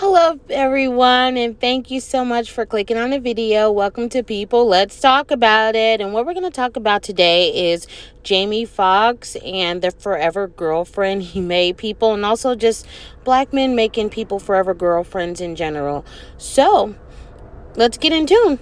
Hello, everyone, and thank you so much for clicking on the video. Welcome to People. Let's talk about it. And what we're going to talk about today is Jamie Foxx and the forever girlfriend he made people, and also just black men making people forever girlfriends in general. So, let's get in tune.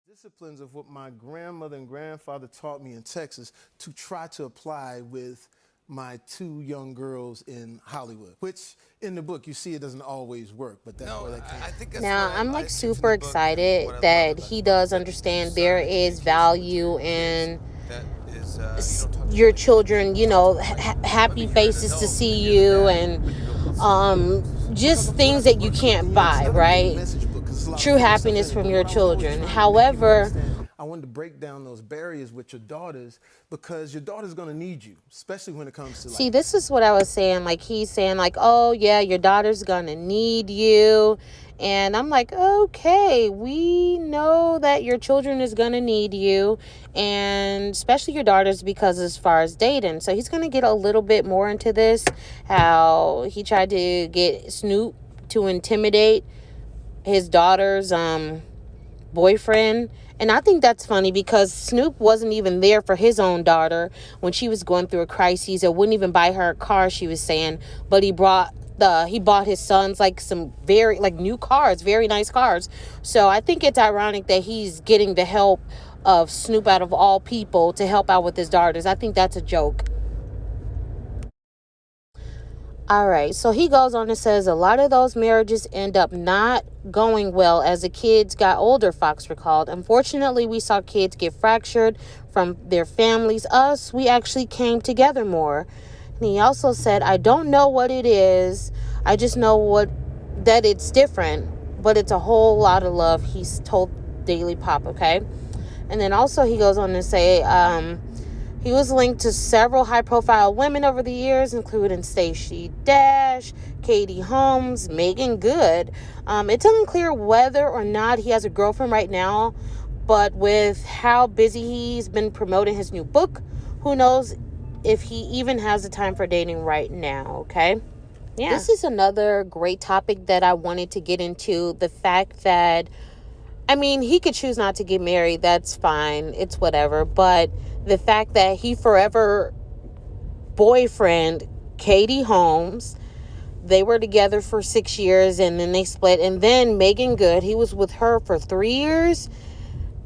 Disciplines of what my grandmother and grandfather taught me in Texas to try to apply with my two young girls in Hollywood, which in the book you see it doesn't always work, but that's where that came. I think that's Now, what I I'm like like too from super the book, and excited what I love that about he the book does is that you understand there start a is communication with value your kids in that is you don't talk to them your like that. children, You talk to them like happy maybe you're an faces to adult see and you're the you, dad, and but you don't listen to your kids. Because just of what things I've that you worked with, can't and it's buy, not a big right? message book because there's a lot of True filler stuff happiness in it, from but your what I was always children. trying to make people However, understand, I wanted to break down those barriers with your daughters because your daughter's going to need you, especially when it comes to like. see, this is what I was saying. Like, he's saying, like, oh, yeah, your daughter's gonna need you. And I'm like, okay, we know that your children is gonna need you, and especially your daughters, because as far as dating. So he's gonna get a little bit more into this, how he tried to get Snoop to intimidate his daughter's boyfriend. And I think that's funny because Snoop wasn't even there for his own daughter when she was going through a crisis, or wouldn't even buy her a car, she was saying. But he bought his sons like some very like new cars, very nice cars. So I think it's ironic that he's getting the help of Snoop out of all people to help out with his daughters. I think that's a joke. All right, so he goes on and says a lot of those marriages end up not going well as the kids got older, Fox recalled. Unfortunately, we saw kids get fractured from their families. Us, we actually came together more. And he also said, I don't know what it is. I just know that it's different, but it's a whole lot of love, he's told Daily Pop, okay? And then also he goes on to say, he was linked to several high-profile women over the years, including Stacey Dash, Katie Holmes, Megan Good. It's unclear whether or not he has a girlfriend right now, but with how busy he's been promoting his new book, who knows if he even has the time for dating right now, okay? Yeah. This is another great topic that I wanted to get into, the fact that he could choose not to get married. That's fine. It's whatever. But the fact that he forever boyfriend, Katie Holmes, they were together for 6 years and then they split. And then Megan Good, he was with her for 3 years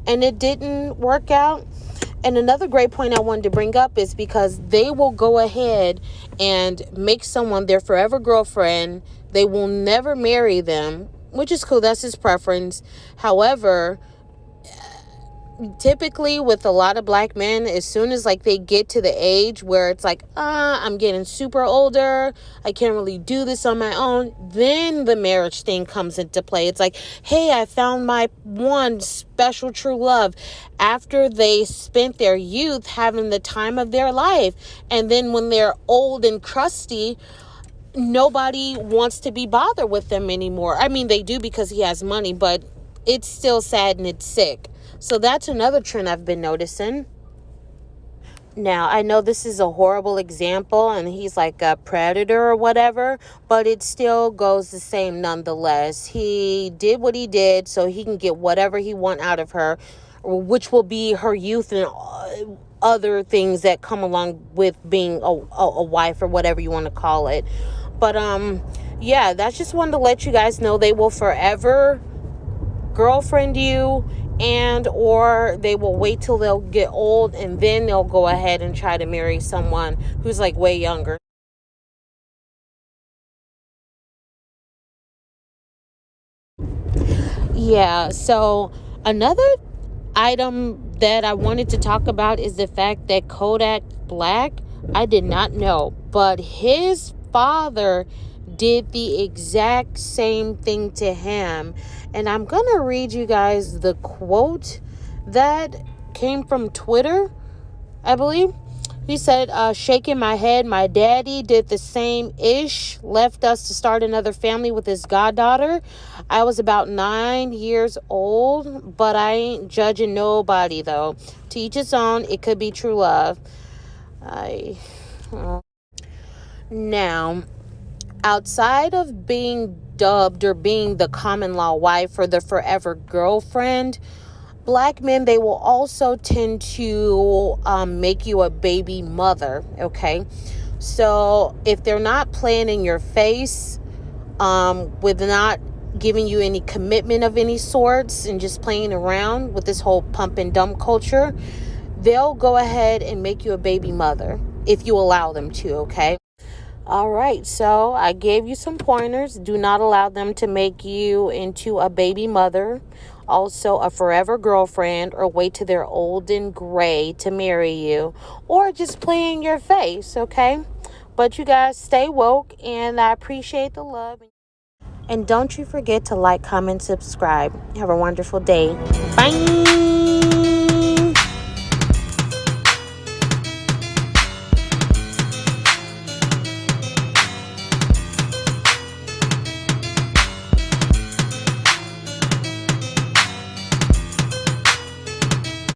and it didn't work out. And another great point I wanted to bring up is because they will go ahead and make someone their forever girlfriend. They will never marry them, which is cool. That's his preference. However, typically with a lot of black men, as soon as like they get to the age where it's like, I'm getting super older, I can't really do this on my own, then the marriage thing comes into play. It's like, hey, I found my one special true love, after they spent their youth having the time of their life. And then when they're old and crusty, nobody wants to be bothered with them anymore. They do because he has money, but it's still sad and it's sick. So that's another trend I've been noticing. Now, I know this is a horrible example and he's like a predator or whatever, but it still goes the same nonetheless. He did what he did so he can get whatever he want out of her, which will be her youth and other things that come along with being a wife or whatever you want to call it. But yeah, that's just wanted to let you guys know they will forever girlfriend you, and or they will wait till they'll get old and then they'll go ahead and try to marry someone who's like way younger. Yeah, so another item that I wanted to talk about is the fact that Kodak Black, I did not know, but his father did the exact same thing to him. And I'm going to read you guys the quote that came from Twitter, I believe. He said, shaking my head, my daddy did the same ish, left us to start another family with his goddaughter. I was about 9 years old, but I ain't judging nobody, though. To each his own, it could be true love. Now, outside of being dubbed or being the common law wife or the forever girlfriend, black men, they will also tend to make you a baby mother, okay? So if they're not playing in your face, with not giving you any commitment of any sorts and just playing around with this whole pump and dump culture, they'll go ahead and make you a baby mother if you allow them to, okay? All right, so I gave you some pointers. Do not allow them to make you into a baby mother, also a forever girlfriend, or wait till they're old and gray to marry you, or just play in your face, okay? But you guys stay woke, and I appreciate the love. And don't you forget to like, comment, subscribe. Have a wonderful day. Bye.